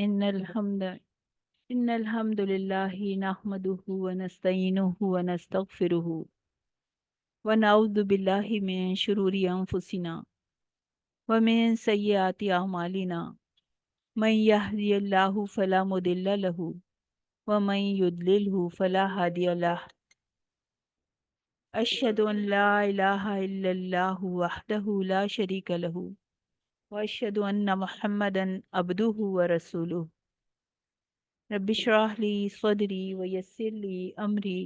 إن الحمد إن الحمد لله نحمده ونستعينه ونستغفره ونعوذ بالله من شرور أنفسنا ومن سيئات أعمالنا من يهدي الله فلا مضل له ومن يضلله فلا هادي له أشهد أن لا إله إلا الله وحده لا شريك له وأشهد أن محمدا عبده ورسوله رب اشرح لي صدري ويسر لي أمري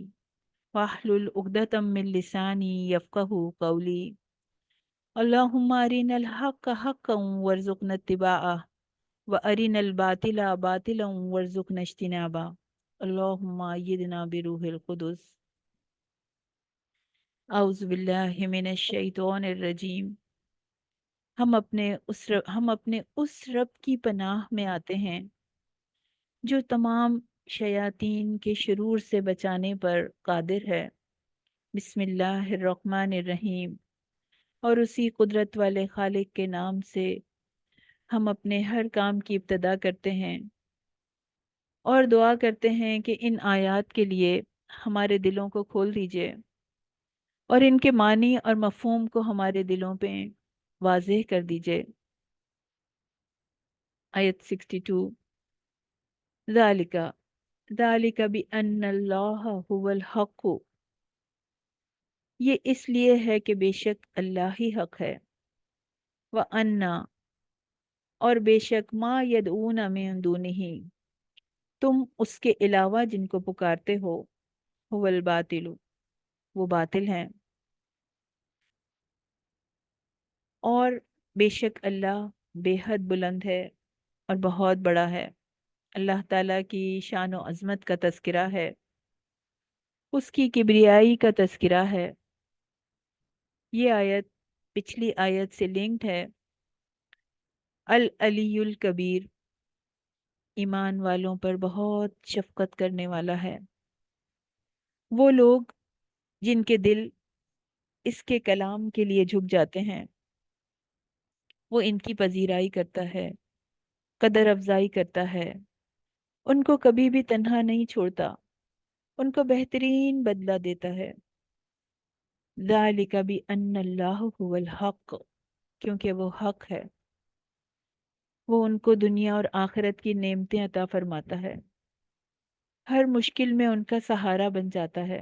واحلل عقدة من لساني يفقه قولي اللهم أرنا الحق حقا وارزقنا اتباعه وأرنا الباطل باطلا وارزقنا اجتنابه اللهم أيدنا بروح القدس اعوذ باللہ من الشیطان الرجیم ہم اپنے اس رب کی پناہ میں آتے ہیں جو تمام شیاطین کے شرور سے بچانے پر قادر ہے۔ بسم اللہ الرحمن الرحیم۔ اور اسی قدرت والے خالق کے نام سے ہم اپنے ہر کام کی ابتدا کرتے ہیں اور دعا کرتے ہیں کہ ان آیات کے لیے ہمارے دلوں کو کھول دیجئے اور ان کے معنی اور مفہوم کو ہمارے دلوں پہ واضح کر دیجئے۔ آیت 62 ذالک ذالک بأن اللہ هو الحق، یہ اس لیے ہے کہ بے شک اللہ ہی حق ہے، وَأَنَّ اور بے شک ما یدعون من دونہ تم اس کے علاوہ جن کو پکارتے ہو، هو الباطل وہ باطل ہیں، اور بے شک اللہ بے حد بلند ہے اور بہت بڑا ہے۔ اللہ تعالیٰ کی شان و عظمت کا تذکرہ ہے، اس کی کبریائی کا تذکرہ ہے۔ یہ آیت پچھلی آیت سے لنکڈ ہے۔ العلی الکبیر ایمان والوں پر بہت شفقت کرنے والا ہے۔ وہ لوگ جن کے دل اس کے کلام کے لیے جھک جاتے ہیں، وہ ان کی پذیرائی کرتا ہے، قدر افزائی کرتا ہے، ان کو کبھی بھی تنہا نہیں چھوڑتا، ان کو بہترین بدلہ دیتا ہے۔ ذالک بأن اللہ هو الحق، کیونکہ وہ حق ہے، وہ ان کو دنیا اور آخرت کی نعمتیں عطا فرماتا ہے، ہر مشکل میں ان کا سہارا بن جاتا ہے،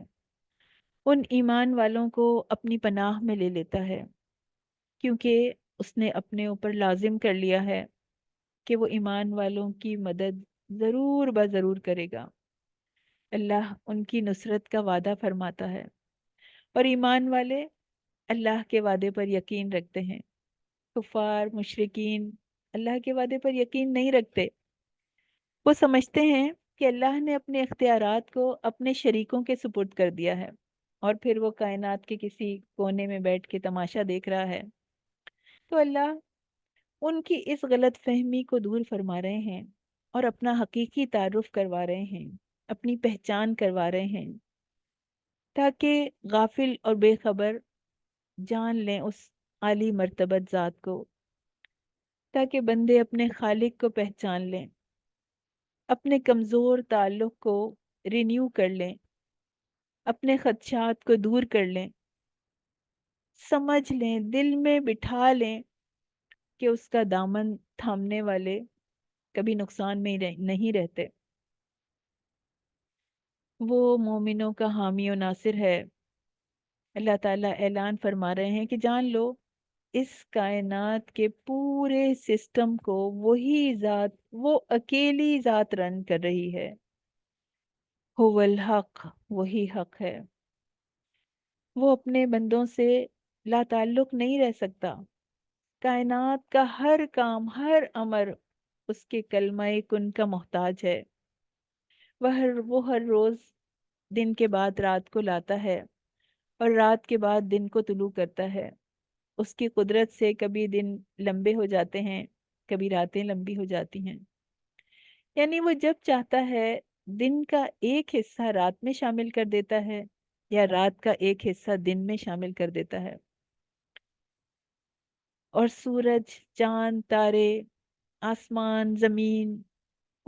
ان ایمان والوں کو اپنی پناہ میں لے لیتا ہے، کیونکہ اس نے اپنے اوپر لازم کر لیا ہے کہ وہ ایمان والوں کی مدد ضرور ضرور کرے گا۔ اللہ ان کی نصرت کا وعدہ فرماتا ہے، اور ایمان والے اللہ کے وعدے پر یقین رکھتے ہیں۔ کفار مشرکین اللہ کے وعدے پر یقین نہیں رکھتے، وہ سمجھتے ہیں کہ اللہ نے اپنے اختیارات کو اپنے شریکوں کے سپرد کر دیا ہے اور پھر وہ کائنات کے کسی کونے میں بیٹھ کے تماشا دیکھ رہا ہے۔ تو اللہ ان کی اس غلط فہمی کو دور فرما رہے ہیں اور اپنا حقیقی تعارف کروا رہے ہیں، اپنی پہچان کروا رہے ہیں، تاکہ غافل اور بے خبر جان لیں اس عالی مرتبت ذات کو، تاکہ بندے اپنے خالق کو پہچان لیں، اپنے کمزور تعلق کو رینیو کر لیں، اپنے خدشات کو دور کر لیں، سمجھ لیں، دل میں بٹھا لیں کہ اس کا دامن تھامنے والے کبھی نقصان میں نہیں رہتے، وہ مومنوں کا حامی و ناصر ہے۔ اللہ تعالیٰ اعلان فرما رہے ہیں کہ جان لو اس کائنات کے پورے سسٹم کو وہی ذات، وہ اکیلی ذات رن کر رہی ہے۔ هو الحق وہی حق ہے، وہ اپنے بندوں سے لا تعلق نہیں رہ سکتا، کائنات کا ہر کام، ہر امر اس کے کلمہ کن کا محتاج ہے۔ وہ ہر روز دن کے بعد رات کو لاتا ہے اور رات کے بعد دن کو طلوع کرتا ہے۔ اس کی قدرت سے کبھی دن لمبے ہو جاتے ہیں، کبھی راتیں لمبی ہو جاتی ہیں، یعنی وہ جب چاہتا ہے دن کا ایک حصہ رات میں شامل کر دیتا ہے یا رات کا ایک حصہ دن میں شامل کر دیتا ہے۔ اور سورج، چاند، تارے، آسمان، زمین،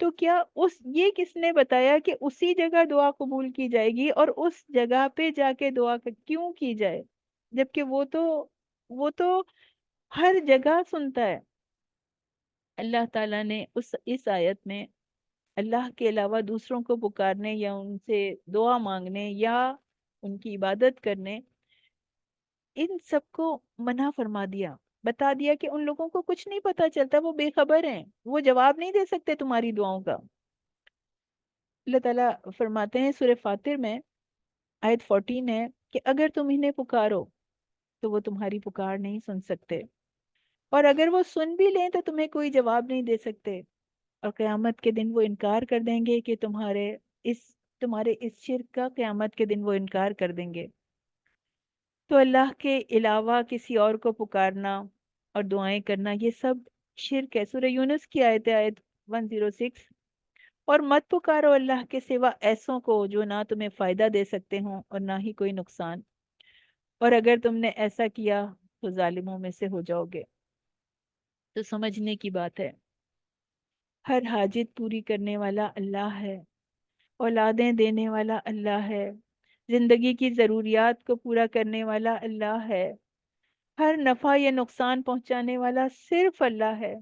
تو کیا یہ کس نے بتایا کہ اسی جگہ دعا قبول کی جائے گی اور اس جگہ پہ جا کے دعا کیوں کی جائے، جبکہ وہ تو ہر جگہ سنتا ہے۔ اللہ تعالیٰ نے اس آیت میں اللہ کے علاوہ دوسروں کو پکارنے یا ان سے دعا مانگنے یا ان کی عبادت کرنے، ان سب کو منع فرما دیا، بتا دیا کہ ان لوگوں کو کچھ نہیں پتا چلتا، وہ بے خبر ہیں، وہ جواب نہیں دے سکتے تمہاری دعاؤں کا۔ اللہ تعالیٰ فرماتے ہیں سورہ فاتر میں آیت 14 ہے کہ اگر تم انہیں پکارو تو وہ تمہاری پکار نہیں سن سکتے، اور اگر وہ سن بھی لیں تو تمہیں کوئی جواب نہیں دے سکتے، اور قیامت کے دن وہ انکار کر دیں گے کہ اس تمہارے اس شرک کا قیامت کے دن وہ انکار کر دیں گے۔ تو اللہ کے علاوہ کسی اور کو پکارنا اور دعائیں کرنا یہ سب شرک ہے۔ سورہ یونس کی آیت 106، اور مت پکارو اللہ کے سوا ایسوں کو جو نہ تمہیں فائدہ دے سکتے ہوں اور نہ ہی کوئی نقصان، اور اگر تم نے ایسا کیا تو ظالموں میں سے ہو جاؤ گے۔ تو سمجھنے کی بات ہے، ہر حاجت پوری کرنے والا اللہ ہے، اولادیں دینے والا اللہ ہے، زندگی کی ضروریات کو پورا کرنے والا اللہ ہے، ہر نفع یا نقصان پہنچانے والا صرف اللہ ہے۔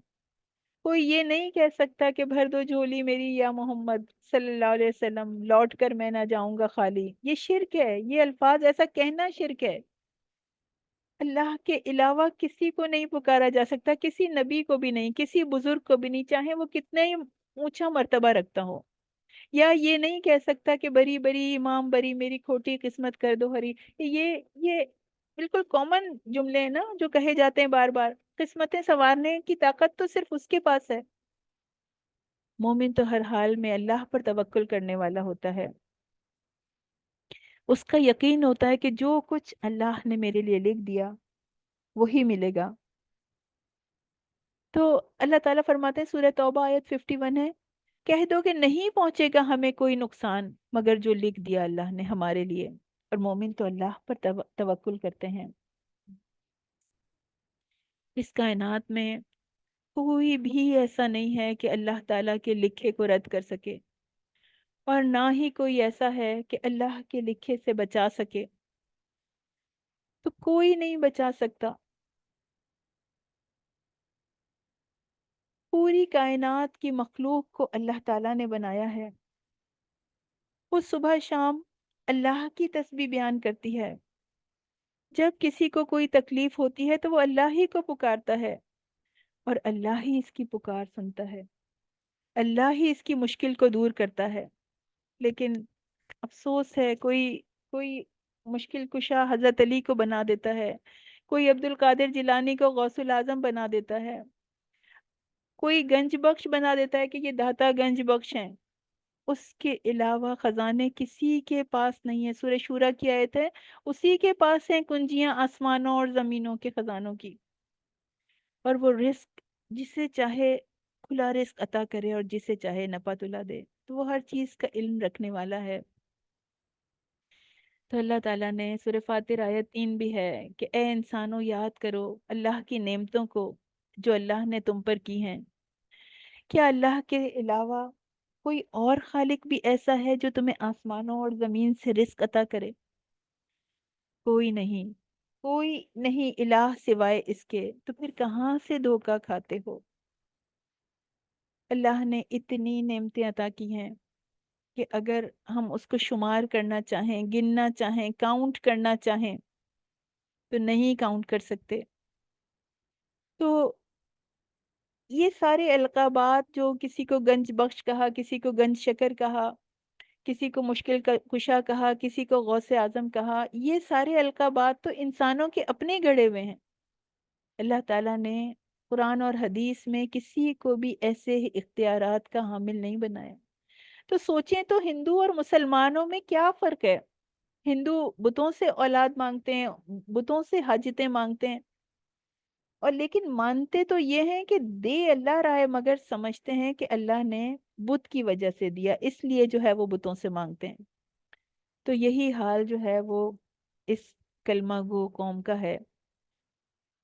کوئی یہ نہیں کہہ سکتا کہ بھر دو جھولی میری یا محمد صلی اللہ علیہ وسلم، لوٹ کر میں نہ جاؤں گا خالی۔ یہ شرک ہے، یہ الفاظ ایسا کہنا شرک ہے۔ اللہ کے علاوہ کسی کو نہیں پکارا جا سکتا، کسی نبی کو بھی نہیں، کسی بزرگ کو بھی نہیں، چاہے وہ کتنا ہی اونچا مرتبہ رکھتا ہو۔ یا یہ نہیں کہہ سکتا کہ بری بری امام بری میری کھوٹی قسمت کر دو ہری۔ یہ بالکل کامن جملے ہیں نا جو کہے جاتے ہیں بار بار۔ قسمتیں سنوارنے کی طاقت تو صرف اس کے پاس ہے۔ مومن تو ہر حال میں اللہ پر توکل کرنے والا ہوتا ہے، اس کا یقین ہوتا ہے کہ جو کچھ اللہ نے میرے لیے لکھ دیا وہی ملے گا۔ تو اللہ تعالیٰ فرماتے ہیں سورہ توبہ آیت 51 ہے، کہہ دو کہ نہیں پہنچے گا ہمیں کوئی نقصان مگر جو لکھ دیا اللہ نے ہمارے لیے، اور مومن تو اللہ پر توکل کرتے ہیں۔ اس کائنات میں کوئی بھی ایسا نہیں ہے کہ اللہ تعالیٰ کے لکھے کو رد کر سکے، اور نہ ہی کوئی ایسا ہے کہ اللہ کے لکھے سے بچا سکے، تو کوئی نہیں بچا سکتا۔ پوری کائنات کی مخلوق کو اللہ تعالیٰ نے بنایا ہے، وہ صبح شام اللہ کی تسبیح بیان کرتی ہے۔ جب کسی کو کوئی تکلیف ہوتی ہے تو وہ اللہ ہی کو پکارتا ہے، اور اللہ ہی اس کی پکار سنتا ہے، اللہ ہی اس کی مشکل کو دور کرتا ہے۔ لیکن افسوس ہے، کوئی مشکل کشا حضرت علی کو بنا دیتا ہے، کوئی عبد القادر جیلانی کو غوث العظم بنا دیتا ہے، کوئی گنج بخش بنا دیتا ہے کہ یہ داتا گنج بخش ہیں۔ اس کے علاوہ خزانے کسی کے پاس نہیں ہے۔ سورہ شورا کی آیت ہے، اسی کے پاس ہیں کنجیاں آسمانوں اور زمینوں کے خزانوں کی، اور وہ رزق جسے چاہے کھلا رزق عطا کرے اور جسے چاہے نپا تلا دے، تو وہ ہر چیز کا علم رکھنے والا ہے۔ تو اللہ تعالیٰ نے سورہ فاتر آیت 3 بھی ہے کہ اے انسانوں یاد کرو اللہ کی نعمتوں کو جو اللہ نے تم پر کی ہیں۔ کیا اللہ کے علاوہ کوئی اور خالق بھی ایسا ہے جو تمہیں آسمانوں اور زمین سے رزق عطا کرے؟ کوئی نہیں، کوئی نہیں الہ سوائے اس کے، تو پھر کہاں سے دھوکا کھاتے ہو؟ اللہ نے اتنی نعمتیں عطا کی ہیں کہ اگر ہم اس کو شمار کرنا چاہیں، گننا چاہیں، کاؤنٹ کرنا چاہیں تو نہیں کاؤنٹ کر سکتے۔ تو یہ سارے القابات جو کسی کو گنج بخش کہا، کسی کو گنج شکر کہا، کسی کو مشکل کشا کہا، کسی کو غوث اعظم کہا، یہ سارے القابات تو انسانوں کے اپنے گڑھے ہوئے ہیں۔ اللہ تعالیٰ نے قرآن اور حدیث میں کسی کو بھی ایسے اختیارات کا حامل نہیں بنایا۔ تو سوچیں تو ہندو اور مسلمانوں میں کیا فرق ہے؟ ہندو بتوں سے اولاد مانگتے ہیں، بتوں سے حاجتیں مانگتے ہیں، اور لیکن مانتے تو یہ ہیں کہ دے اللہ رہا، مگر سمجھتے ہیں کہ اللہ نے بت کی وجہ سے دیا، اس لیے جو ہے وہ بتوں سے مانگتے ہیں۔ تو یہی حال جو ہے وہ اس کلمہ گو قوم کا ہے۔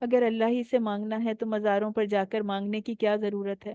اگر اللہ ہی سے مانگنا ہے تو مزاروں پر جا کر مانگنے کی کیا ضرورت ہے؟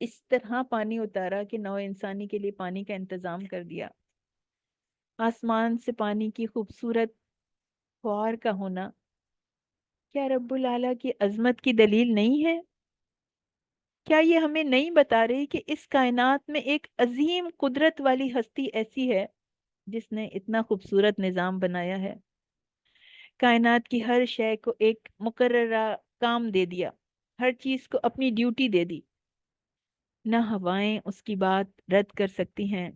اس طرح پانی اتارا کہ نو انسانی کے لیے پانی کا انتظام کر دیا۔ آسمان سے پانی کی خوبصورت فوار کا ہونا کیا رب العلا کی عظمت کی دلیل نہیں ہے؟ کیا یہ ہمیں نہیں بتا رہی کہ اس کائنات میں ایک عظیم قدرت والی ہستی ایسی ہے جس نے اتنا خوبصورت نظام بنایا ہے، کائنات کی ہر شے کو ایک مقررہ کام دے دیا، ہر چیز کو اپنی ڈیوٹی دے دی، نہ ہوائیں اس کی بات رد کر سکتی ہیں،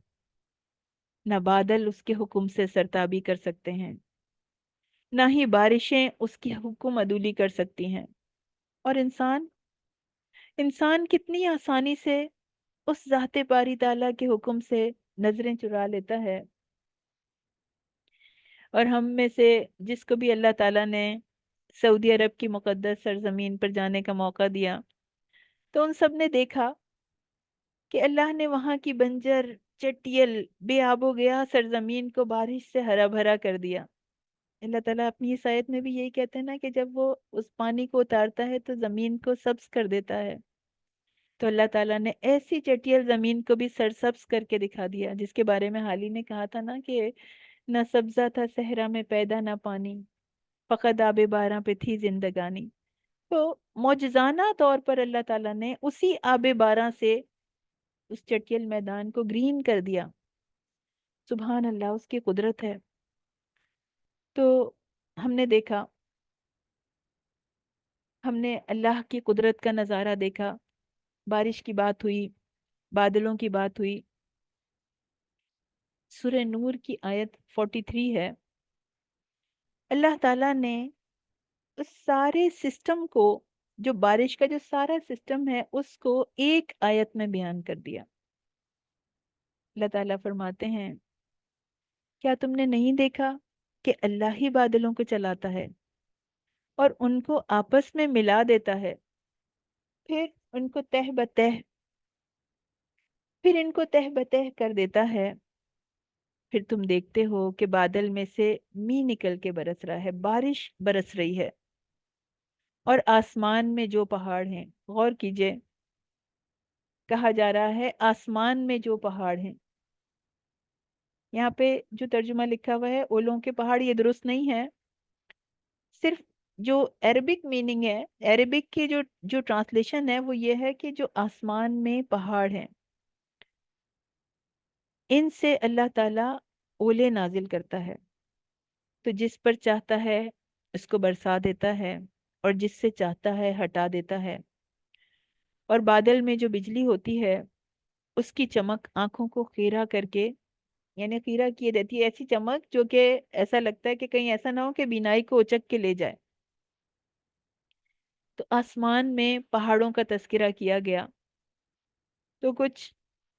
نہ بادل اس کے حکم سے سرتابی کر سکتے ہیں، نہ ہی بارشیں اس کی حکم عدولی کر سکتی ہیں۔ اور انسان کتنی آسانی سے اس ذات باری تعالیٰ کے حکم سے نظریں چرا لیتا ہے۔ اور ہم میں سے جس کو بھی اللہ تعالیٰ نے سعودی عرب کی مقدس سرزمین پر جانے کا موقع دیا تو ان سب نے دیکھا کہ اللہ نے وہاں کی بنجر چٹیل بے آب و گیا سرزمین کو بارش سے ہرا بھرا کر دیا۔ اللہ تعالیٰ اپنی اس آیت میں بھی یہی کہتے ہیں نا کہ جب وہ اس پانی کو اتارتا ہے تو زمین کو سبز کر دیتا ہے، تو اللہ تعالیٰ نے ایسی چٹیل زمین کو بھی سرسبز کر کے دکھا دیا، جس کے بارے میں حال ہی نے کہا تھا نا کہ نہ سبزہ تھا صحرا میں پیدا نہ پانی، فقط آب باراں پہ تھی زندگانی۔ تو معجزانہ طور پر اللہ تعالیٰ نے اسی آب باراں سے اس چٹیل میدان کو گرین کر دیا۔ سبحان اللہ، اس کی قدرت ہے۔ تو ہم نے دیکھا، ہم نے اللہ کی قدرت کا نظارہ دیکھا، بارش کی بات ہوئی، بادلوں کی بات ہوئی۔ سورہ نور کی آیت 43 ہے، اللہ تعالیٰ نے اس سارے سسٹم کو، جو بارش کا جو سارا سسٹم ہے، اس کو ایک آیت میں بیان کر دیا۔ اللہ تعالیٰ فرماتے ہیں، کیا تم نے نہیں دیکھا کہ اللہ ہی بادلوں کو چلاتا ہے اور ان کو آپس میں ملا دیتا ہے، پھر ان کو تہ بتہ کر دیتا ہے، پھر تم دیکھتے ہو کہ بادل میں سے می نکل کے برس رہا ہے، بارش برس رہی ہے، اور آسمان میں جو پہاڑ ہیں، غور کیجئے، کہا جا رہا ہے آسمان میں جو پہاڑ ہیں۔ یہاں پہ جو ترجمہ لکھا ہوا ہے اولوں کے پہاڑ، یہ درست نہیں ہے، صرف جو عربک میننگ ہے، عربک کی جو ٹرانسلیشن ہے وہ یہ ہے کہ جو آسمان میں پہاڑ ہیں، ان سے اللہ تعالیٰ اولے نازل کرتا ہے، تو جس پر چاہتا ہے اس کو برسا دیتا ہے اور جس سے چاہتا ہے ہٹا دیتا ہے۔ اور بادل میں جو بجلی ہوتی ہے اس کی چمک آنکھوں کو خیرہ کر کے، یعنی خیرہ کیے دیتی ہے، ایسی چمک جو کہ ایسا لگتا ہے کہ کہیں ایسا نہ ہو کہ بینائی کو اچک کے لے جائے۔ تو آسمان میں پہاڑوں کا تذکرہ کیا گیا، تو کچھ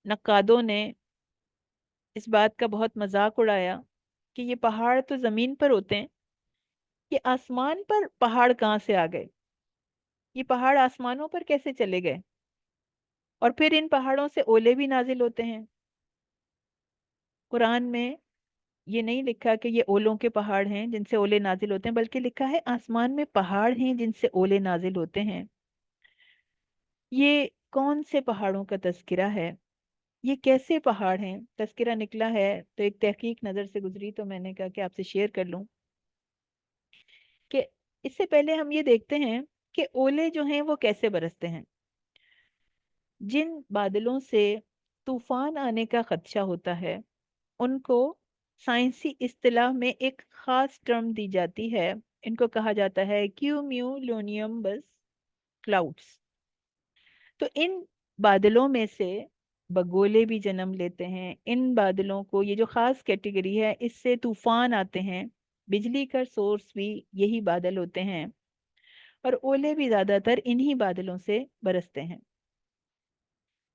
نقادوں نے اس بات کا بہت مذاق اڑایا کہ یہ پہاڑ تو زمین پر ہوتے ہیں، یہ آسمان پر پہاڑ کہاں سے آ گئے، یہ پہاڑ آسمانوں پر کیسے چلے گئے، اور پھر ان پہاڑوں سے اولے بھی نازل ہوتے ہیں۔ قرآن میں یہ نہیں لکھا کہ یہ اولوں کے پہاڑ ہیں جن سے اولے نازل ہوتے ہیں، بلکہ لکھا ہے آسمان میں پہاڑ ہیں جن سے اولے نازل ہوتے ہیں۔ یہ کون سے پہاڑوں کا تذکرہ ہے، یہ کیسے پہاڑ ہیں؟ تذکرہ نکلا ہے تو ایک تحقیق نظر سے گزری تو میں نے کہا کہ آپ سے شیئر کر لوں کہ اس سے پہلے ہم یہ دیکھتے ہیں کہ اولے جو ہیں وہ کیسے برستے ہیں۔ جن بادلوں سے طوفان آنے کا خدشہ ہوتا ہے ان کو سائنسی اصطلاح میں ایک خاص ٹرم دی جاتی ہے، ان کو کہا جاتا ہے کیومیولونیمبس کلاؤڈز۔ تو ان بادلوں میں سے بگولے بھی جنم لیتے ہیں، ان بادلوں کو، یہ جو خاص کیٹیگری ہے، اس سے طوفان آتے ہیں، بجلی کا سورس بھی یہی بادل ہوتے ہیں، اور اولے بھی زیادہ تر انہی بادلوں سے برستے ہیں،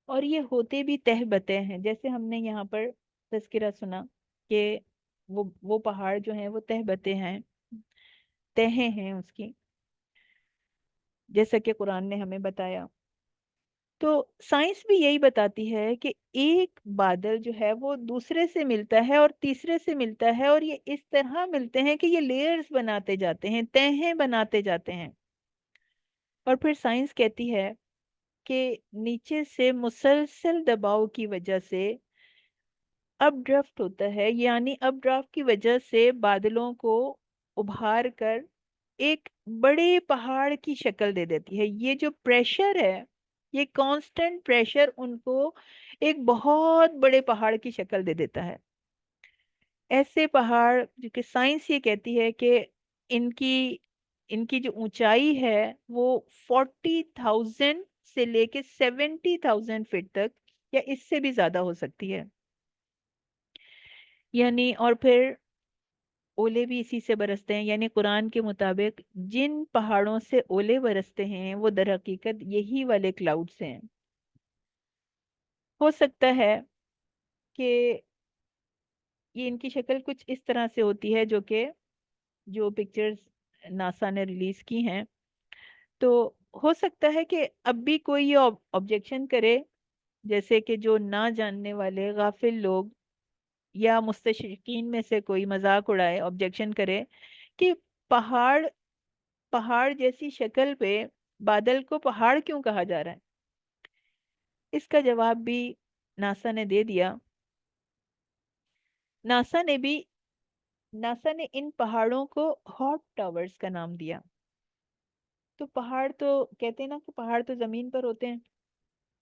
اور یہ ہوتے بھی تہ بتہ ہیں۔ جیسے ہم نے یہاں پر تذکرہ سنا کہ وہ پہاڑ جو ہیں وہ تہ بتہ ہیں، تہیں ہیں اس کی، جیسا کہ قرآن نے ہمیں بتایا۔ تو سائنس بھی یہی بتاتی ہے کہ ایک بادل جو ہے وہ دوسرے سے ملتا ہے اور تیسرے سے ملتا ہے، اور یہ اس طرح ملتے ہیں کہ یہ لیئرز بناتے جاتے ہیں، تہیں بناتے جاتے ہیں۔ اور پھر سائنس کہتی ہے کہ نیچے سے مسلسل دباؤ کی وجہ سے اپ ڈرافٹ ہوتا ہے، یعنی اپ ڈرافٹ کی وجہ سے بادلوں کو ابھار کر ایک بڑے پہاڑ کی شکل دے دیتی ہے۔ یہ جو پریشر ہے، یہ کانسٹنٹ پریشر ان کو ایک بہت بڑے پہاڑ کی شکل دے دیتا ہے۔ ایسے پہاڑ جو کہ سائنس یہ کہتی ہے کہ ان کی ان کی جو اونچائی ہے وہ 40,000 سے لے کے 70,000 فٹ تک یا اس سے بھی زیادہ ہو سکتی ہے، یعنی اور پھر اولے بھی اسی سے برستے ہیں، یعنی قرآن کے مطابق جن پہاڑوں سے اولے برستے ہیں وہ در حقیقت یہی والے کلاؤڈز ہیں۔ ہو سکتا ہے کہ یہ ان کی شکل کچھ اس طرح سے ہوتی ہے، جو پکچرز ناسا نے ریلیز کی ہیں، تو ہو سکتا ہے کہ اب بھی کوئی یہ آبجیکشن کرے، جیسے کہ جو نہ جاننے والے غافل لوگ یا مستشرقین میں سے کوئی مذاق اڑائے، آبجیکشن کرے کہ پہاڑ پہاڑ جیسی شکل پہ بادل کو پہاڑ کیوں کہا جا رہا ہے۔ اس کا جواب بھی ناسا نے دے دیا۔ ناسا نے بھی ناسا نے ان پہاڑوں کو ہاٹ ٹاورز کا نام دیا۔ تو پہاڑ تو کہتے ہیں نا کہ پہاڑ تو زمین پر ہوتے ہیں،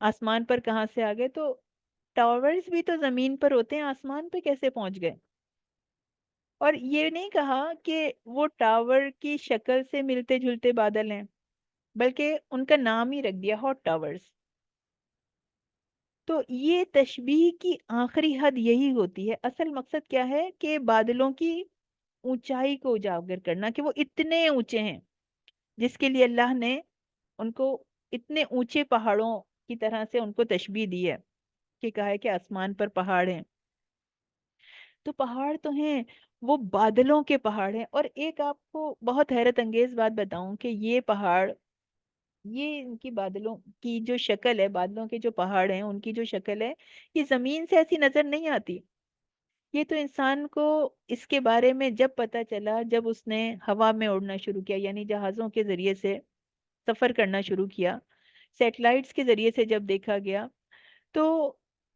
آسمان پر کہاں سے آ گئے؟ تو ٹاورز بھی تو زمین پر ہوتے ہیں، آسمان پہ کیسے پہنچ گئے؟ اور یہ نہیں کہا کہ وہ ٹاور کی شکل سے ملتے جلتے بادل ہیں، بلکہ ان کا نام ہی رکھ دیا ہاٹ ٹاورز۔ تو یہ تشبیہ کی آخری حد یہی ہوتی ہے۔ اصل مقصد کیا ہے کہ بادلوں کی اونچائی کو اجاگر کرنا، کہ وہ اتنے اونچے ہیں، جس کے لیے اللہ نے ان کو اتنے اونچے پہاڑوں کی طرح سے ان کو تشبیہ دی ہے، کہ کہا ہے کہ آسمان پر پہاڑ ہیں۔ تو پہاڑ تو ہیں، وہ بادلوں کے پہاڑ ہیں۔ اور ایک آپ کو بہت حیرت انگیز بات بتاؤں کہ یہ پہاڑ، یہ ان کی بادلوں کی جو شکل ہے، بادلوں کے جو پہاڑ ہیں ان کی جو شکل ہے، یہ زمین سے ایسی نظر نہیں آتی۔ یہ تو انسان کو اس کے بارے میں جب پتا چلا، جب اس نے ہوا میں اڑنا شروع کیا، یعنی جہازوں کے ذریعے سے سفر کرنا شروع کیا، سیٹلائٹس کے ذریعے سے جب دیکھا گیا، تو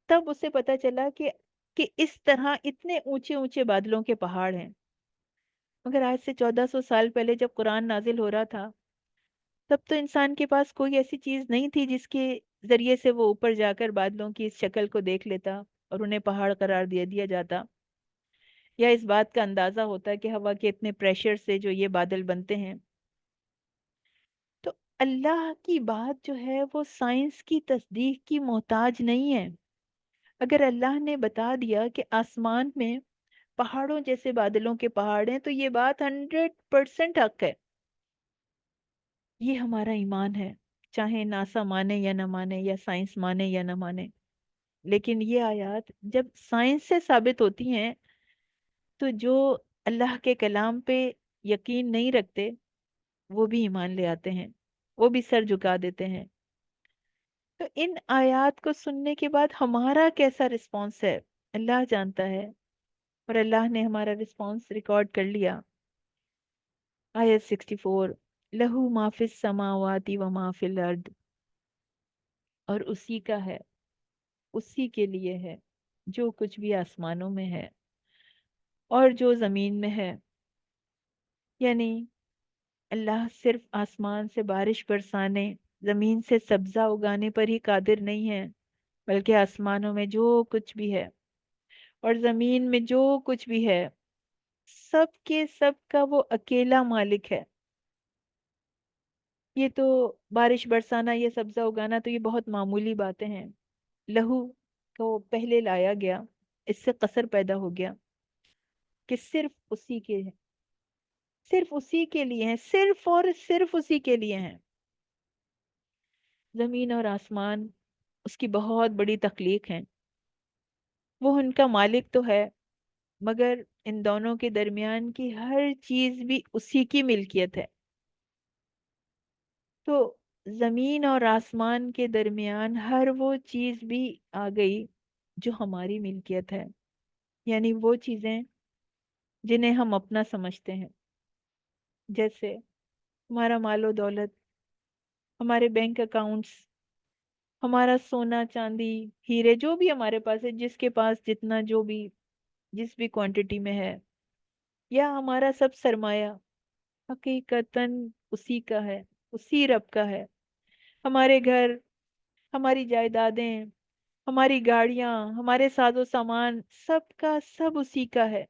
تب اسے پتا چلا کہ اس طرح اتنے اونچے اونچے بادلوں کے پہاڑ ہیں۔ مگر آج سے 1400 سال پہلے جب قرآن نازل ہو رہا تھا، تب تو انسان کے پاس کوئی ایسی چیز نہیں تھی جس کے ذریعے سے وہ اوپر جا کر بادلوں کی اس شکل کو دیکھ لیتا اور انہیں پہاڑ قرار دیا جاتا، یا اس بات کا اندازہ ہوتا کہ ہوا کے اتنے پریشر سے جو یہ بادل بنتے ہیں۔ تو اللہ کی بات جو ہے وہ سائنس کی تصدیق کی محتاج نہیں ہے۔ اگر اللہ نے بتا دیا کہ آسمان میں پہاڑوں جیسے بادلوں کے پہاڑ ہیں، تو یہ بات 100% حق ہے۔ یہ ہمارا ایمان ہے، چاہے ناسا مانے یا نہ مانے، یا سائنس مانے یا نہ مانے۔ لیکن یہ آیات جب سائنس سے ثابت ہوتی ہیں، تو جو اللہ کے کلام پہ یقین نہیں رکھتے وہ بھی ایمان لے آتے ہیں، وہ بھی سر جھکا دیتے ہیں۔ تو ان آیات کو سننے کے بعد ہمارا کیسا رسپانس ہے اللہ جانتا ہے، اور اللہ نے ہمارا رسپانس ریکارڈ کر لیا۔ آیت 64، لہو ما فی السماوات و ما فی الارض، اور اسی کا ہے، اسی کے لیے ہے جو کچھ بھی آسمانوں میں ہے اور جو زمین میں ہے۔ یعنی اللہ صرف آسمان سے بارش برسانے، زمین سے سبزہ اگانے پر ہی قادر نہیں ہے، بلکہ آسمانوں میں جو کچھ بھی ہے اور زمین میں جو کچھ بھی ہے، سب کے سب کا وہ اکیلا مالک ہے۔ یہ تو بارش برسانا، یہ سبزہ اگانا تو یہ بہت معمولی باتیں ہیں۔ لہو کو پہلے لایا گیا، اس سے قصر پیدا ہو گیا کہ صرف اسی کے ہیں، صرف اسی کے لیے ہیں، صرف اور صرف اسی کے لیے ہیں۔ زمین اور آسمان اس کی بہت بڑی تخلیق ہیں، وہ ان کا مالک تو ہے، مگر ان دونوں کے درمیان کی ہر چیز بھی اسی کی ملکیت ہے۔ تو زمین اور آسمان کے درمیان ہر وہ چیز بھی آ گئی جو ہماری ملکیت ہے، یعنی وہ چیزیں جنہیں ہم اپنا سمجھتے ہیں، جیسے ہمارا مال و دولت، ہمارے بینک اکاؤنٹس، ہمارا سونا چاندی ہیرے جو بھی ہمارے پاس ہے، جس کے پاس جتنا جو بھی جس بھی کوانٹٹی میں ہے، یا ہمارا سب سرمایہ حقیقتاً اسی کا ہے، اسی رب کا ہے۔ ہمارے گھر، ہماری جائیدادیں، ہماری گاڑیاں، ہمارے ساز و سامان، سب کا سب اسی کا ہے۔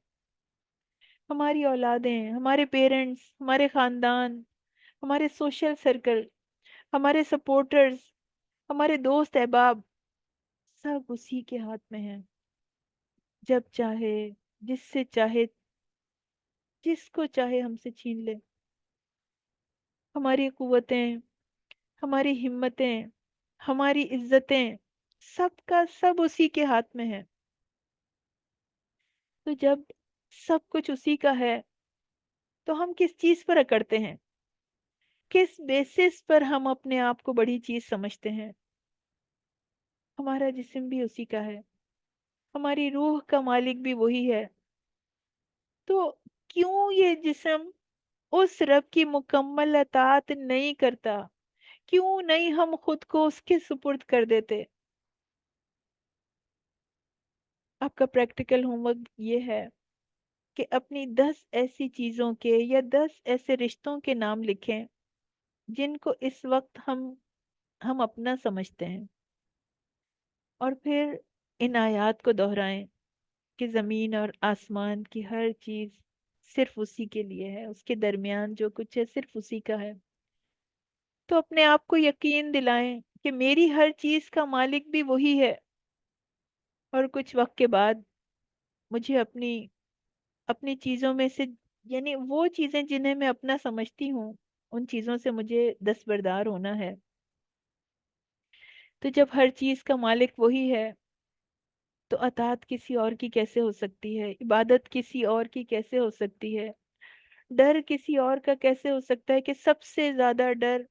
ہماری اولادیں، ہمارے پیرنٹس، ہمارے خاندان، ہمارے سوشل سرکل، ہمارے سپورٹرز، ہمارے دوست احباب، سب اسی کے ہاتھ میں ہیں۔ جب چاہے، جس سے چاہے، جس کو چاہے ہم سے چھین لے۔ ہماری قوتیں، ہماری ہمتیں، ہماری عزتیں، سب کا سب اسی کے ہاتھ میں ہے۔ تو جب سب کچھ اسی کا ہے تو ہم کس چیز پر اکڑتے ہیں؟ کس بیسس پر ہم اپنے آپ کو بڑی چیز سمجھتے ہیں؟ ہمارا جسم بھی اسی کا ہے، ہماری روح کا مالک بھی وہی ہے۔ تو کیوں یہ جسم اس رب کی مکمل اطاعت نہیں کرتا؟ کیوں نہیں ہم خود کو اس کے سپرد کر دیتے؟ آپ کا پریکٹیکل ہوم ورک یہ ہے کہ اپنی 10 ایسی چیزوں کے یا 10 ایسے رشتوں کے نام لکھیں جن کو اس وقت ہم اپنا سمجھتے ہیں، اور پھر ان آیات کو دہرائیں کہ زمین اور آسمان کی ہر چیز صرف اسی کے لیے ہے، اس کے درمیان جو کچھ ہے صرف اسی کا ہے۔ تو اپنے آپ کو یقین دلائیں کہ میری ہر چیز کا مالک بھی وہی ہے، اور کچھ وقت کے بعد مجھے اپنی اپنی چیزوں میں سے، یعنی وہ چیزیں جنہیں میں اپنا سمجھتی ہوں، ان چیزوں سے مجھے دستبردار ہونا ہے۔ تو جب ہر چیز کا مالک وہی ہے تو اطاعت کسی اور کی کیسے ہو سکتی ہے؟ عبادت کسی اور کی کیسے ہو سکتی ہے؟ ڈر کسی اور کا کیسے ہو سکتا ہے؟ کہ سب سے زیادہ ڈر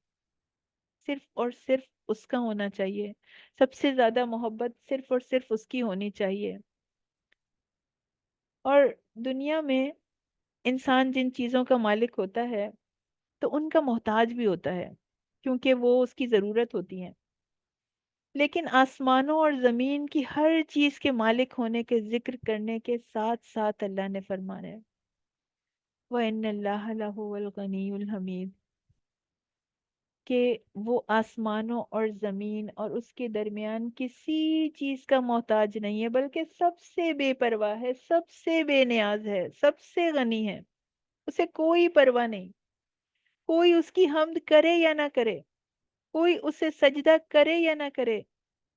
صرف اور صرف اس کا ہونا چاہیے، سب سے زیادہ محبت صرف اور صرف اس کی ہونی چاہیے۔ اور دنیا میں انسان جن چیزوں کا مالک ہوتا ہے تو ان کا محتاج بھی ہوتا ہے، کیونکہ وہ اس کی ضرورت ہوتی ہیں۔ لیکن آسمانوں اور زمین کی ہر چیز کے مالک ہونے کے ذکر کرنے کے ساتھ ساتھ اللہ نے فرمایا ہے وَإِنَّ اللَّهَ لَهُوَ الْغَنِيُّ الْحَمِيدُ، کہ وہ آسمانوں اور زمین اور اس کے درمیان کسی چیز کا محتاج نہیں ہے، بلکہ سب سے بے پرواہ ہے، سب سے بے نیاز ہے، سب سے غنی ہے۔ اسے کوئی پرواہ نہیں، کوئی اس کی حمد کرے یا نہ کرے، کوئی اسے سجدہ کرے یا نہ کرے،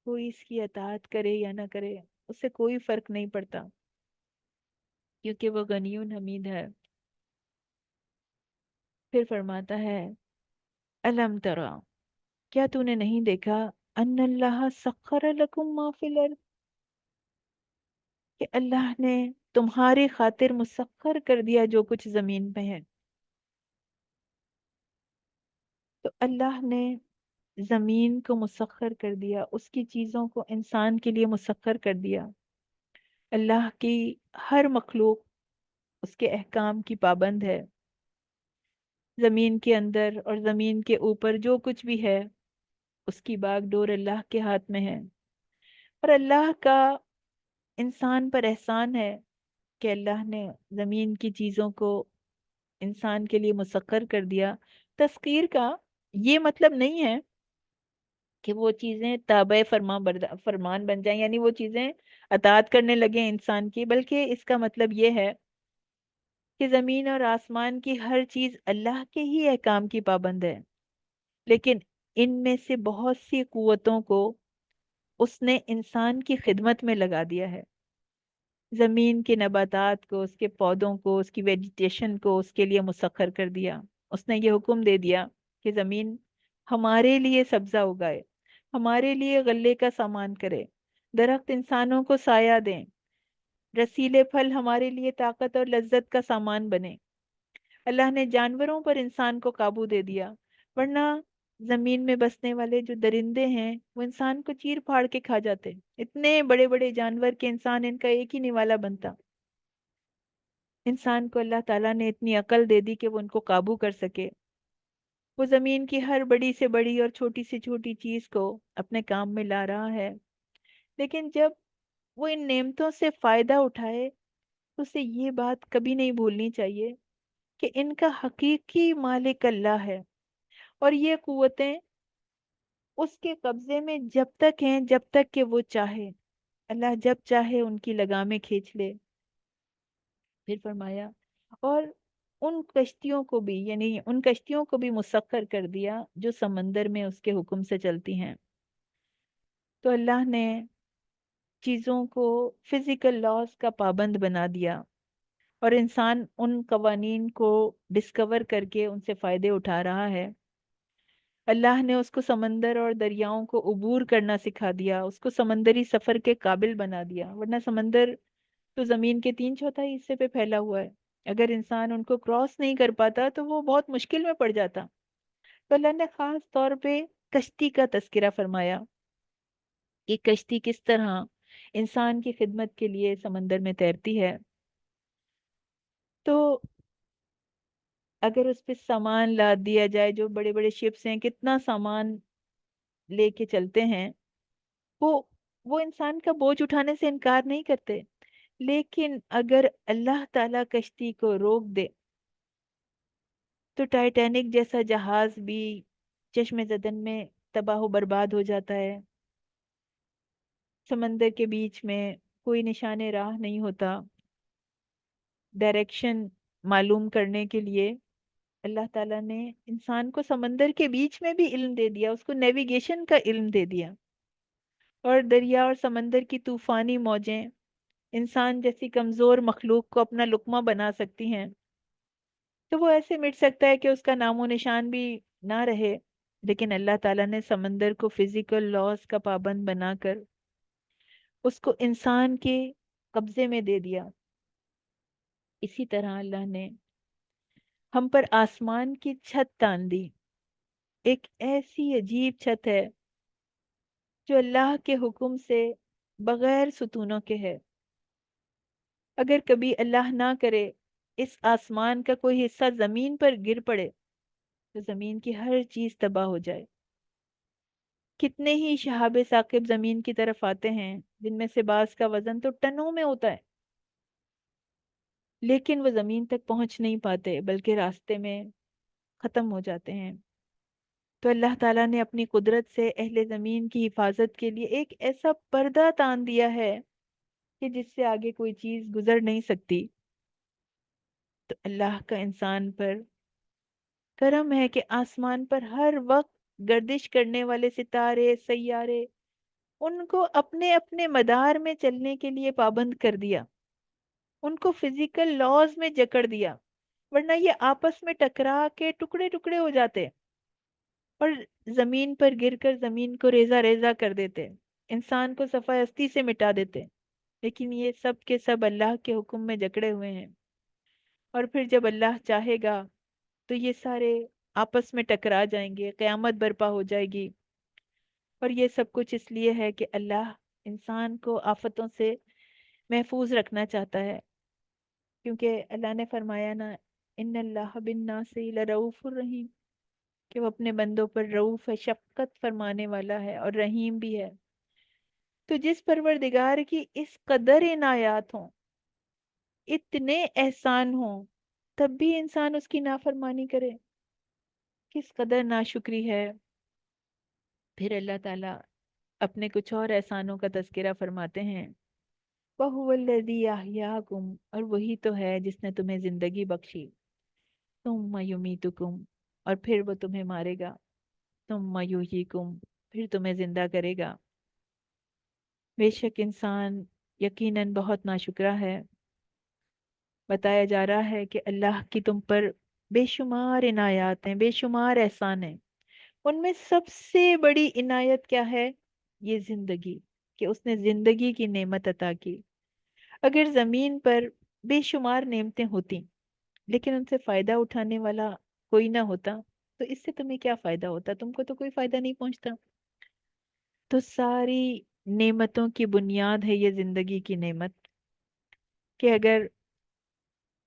کوئی اس کی اطاعت کرے یا نہ کرے، اس سے کوئی فرق نہیں پڑتا، کیونکہ وہ غنی حمید ہے۔ پھر فرماتا ہے الم ترا، کیا تو نے نہیں دیکھا ان اللہ سخر لکم ما فی الارض، کہ اللہ نے تمہاری خاطر مسخر کر دیا جو کچھ زمین پہ ہے۔ تو اللہ نے زمین کو مسخر کر دیا، اس کی چیزوں کو انسان کے لیے مسخر کر دیا۔ اللہ کی ہر مخلوق اس کے احکام کی پابند ہے۔ زمین کے اندر اور زمین کے اوپر جو کچھ بھی ہے اس کی باغ ڈور اللہ کے ہاتھ میں ہے۔ اور اللہ کا انسان پر احسان ہے کہ اللہ نے زمین کی چیزوں کو انسان کے لیے مسخر کر دیا۔ تسخیر کا یہ مطلب نہیں ہے کہ وہ چیزیں تابع فرمان بن جائیں، یعنی وہ چیزیں اطاعت کرنے لگے انسان کی، بلکہ اس کا مطلب یہ ہے کہ زمین اور آسمان کی ہر چیز اللہ کے ہی احکام کی پابند ہے، لیکن ان میں سے بہت سی قوتوں کو اس نے انسان کی خدمت میں لگا دیا ہے۔ زمین کے نباتات کو، اس کے پودوں کو، اس کی ویجیٹیشن کو اس کے لیے مسخر کر دیا۔ اس نے یہ حکم دے دیا کہ زمین ہمارے لیے سبزہ اگائے، ہمارے لیے غلے کا سامان کرے، درخت انسانوں کو سایہ دیں، رسیلے پھل ہمارے لیے طاقت اور لذت کا سامان بنے۔ اللہ نے جانوروں پر انسان کو قابو دے دیا، ورنہ زمین میں بسنے والے جو درندے ہیں وہ انسان کو چیر پھاڑ کے کھا جاتے، اتنے بڑے بڑے جانور کے انسان ان کا ایک ہی نوالا بنتا۔ انسان کو اللہ تعالیٰ نے اتنی عقل دے دی کہ وہ ان کو قابو کر سکے۔ وہ زمین کی ہر بڑی سے بڑی اور چھوٹی سے چھوٹی چیز کو اپنے کام میں لا رہا ہے، لیکن جب وہ ان نعمتوں سے فائدہ اٹھائے تو اسے یہ بات کبھی نہیں بھولنی چاہیے کہ ان کا حقیقی مالک اللہ ہے، اور یہ قوتیں اس کے قبضے میں جب تک ہیں جب تک کہ وہ چاہے۔ اللہ جب چاہے ان کی لگامیں کھینچ لے۔ پھر فرمایا اور ان کشتیوں کو بھی، یعنی ان کشتیوں کو بھی مسخر کر دیا جو سمندر میں اس کے حکم سے چلتی ہیں۔ تو اللہ نے چیزوں کو فزیکل لاز کا پابند بنا دیا، اور انسان ان قوانین کو ڈسکور کر کے ان سے فائدے اٹھا رہا ہے۔ اللہ نے اس کو سمندر اور دریاؤں کو عبور کرنا سکھا دیا، اس کو سمندری سفر کے قابل بنا دیا، ورنہ سمندر تو زمین کے 3/4 حصے پہ پھیلا ہوا ہے۔ اگر انسان ان کو کراس نہیں کر پاتا تو وہ بہت مشکل میں پڑ جاتا۔ تو اللہ نے خاص طور پہ کشتی کا تذکرہ فرمایا کہ کشتی کس طرح انسان کی خدمت کے لیے سمندر میں تیرتی ہے۔ تو اگر اس پہ سامان لاد دیا جائے، جو بڑے بڑے شپس ہیں کتنا سامان لے کے چلتے ہیں، وہ وہ انسان کا بوجھ اٹھانے سے انکار نہیں کرتے، لیکن اگر اللہ تعالی کشتی کو روک دے تو ٹائٹینک جیسا جہاز بھی چشم زدن میں تباہ و برباد ہو جاتا ہے۔ سمندر کے بیچ میں کوئی نشان راہ نہیں ہوتا۔ ڈائریکشن معلوم کرنے کے لیے اللہ تعالیٰ نے انسان کو سمندر کے بیچ میں بھی علم دے دیا، اس کو نیویگیشن کا علم دے دیا۔ اور دریا اور سمندر کی طوفانی موجیں انسان جیسی کمزور مخلوق کو اپنا لقمہ بنا سکتی ہیں، تو وہ ایسے مٹ سکتا ہے کہ اس کا نام و نشان بھی نہ رہے، لیکن اللہ تعالیٰ نے سمندر کو فزیکل لاز کا پابند بنا کر اس کو انسان کے قبضے میں دے دیا۔ اسی طرح اللہ نے ہم پر آسمان کی چھت تان دی، ایک ایسی عجیب چھت ہے جو اللہ کے حکم سے بغیر ستونوں کے ہے۔ اگر کبھی اللہ نہ کرے اس آسمان کا کوئی حصہ زمین پر گر پڑے تو زمین کی ہر چیز تباہ ہو جائے۔ کتنے ہی شہاب ثاقب زمین کی طرف آتے ہیں جن میں سے بعض کا وزن تو ٹنوں میں ہوتا ہے، لیکن وہ زمین تک پہنچ نہیں پاتے بلکہ راستے میں ختم ہو جاتے ہیں۔ تو اللہ تعالیٰ نے اپنی قدرت سے اہل زمین کی حفاظت کے لیے ایک ایسا پردہ تان دیا ہے کہ جس سے آگے کوئی چیز گزر نہیں سکتی۔ تو اللہ کا انسان پر کرم ہے کہ آسمان پر ہر وقت گردش کرنے والے ستارے سیارے ان کو اپنے اپنے مدار میں چلنے کے لیے پابند کر دیا، ان کو فزیکل لاز میں جکڑ دیا، ورنہ یہ آپس میں ٹکرا کے ٹکڑے ٹکڑے ہو جاتے اور زمین پر گر کر زمین کو ریزہ ریزہ کر دیتے، انسان کو صفحہ ہستی سے مٹا دیتے۔ لیکن یہ سب کے سب اللہ کے حکم میں جکڑے ہوئے ہیں، اور پھر جب اللہ چاہے گا تو یہ سارے آپس میں ٹکرا جائیں گے، قیامت برپا ہو جائے گی۔ اور یہ سب کچھ اس لیے ہے کہ اللہ انسان کو آفتوں سے محفوظ رکھنا چاہتا ہے، کیونکہ اللہ نے فرمایا نا، ان اللہ بالناس لرؤوف الرحیم، کہ وہ اپنے بندوں پر رؤوف ہے، شفقت فرمانے والا ہے اور رحیم بھی ہے۔ تو جس پروردگار کی اس قدر عنایات ہوں، اتنے احسان ہوں، تب بھی انسان اس کی نافرمانی کرے، کس قدر ناشکری ہے۔ پھر اللہ تعالیٰ اپنے کچھ اور احسانوں کا تذکرہ فرماتے ہیں، وَهُوَ الَّذِي أَحْيَاكُمْ، اور وہی تو ہے جس نے تمہیں زندگی بخشی، ثُمَّ يُمِيتُكُمْ، اور پھر وہ تمہیں مارے گا، ثُمَّ يُحْيِيكُمْ، پھر تمہیں زندہ کرے گا۔ بے شک انسان یقیناً بہت ناشکرا ہے۔ بتایا جا رہا ہے کہ اللہ کی تم پر بے شمار عنایات ہیں، بے شمار احسان ہیں، ان میں سب سے بڑی عنایت کیا ہے؟ یہ زندگی، کہ اس نے زندگی کی نعمت عطا کی۔ اگر زمین پر بے شمار نعمتیں ہوتی لیکن ان سے فائدہ اٹھانے والا کوئی نہ ہوتا تو اس سے تمہیں کیا فائدہ ہوتا؟ تم کو تو کوئی فائدہ نہیں پہنچتا۔ تو ساری نعمتوں کی بنیاد ہے یہ زندگی کی نعمت، کہ اگر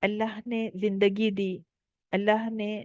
اللہ نے زندگی دی اللہ نے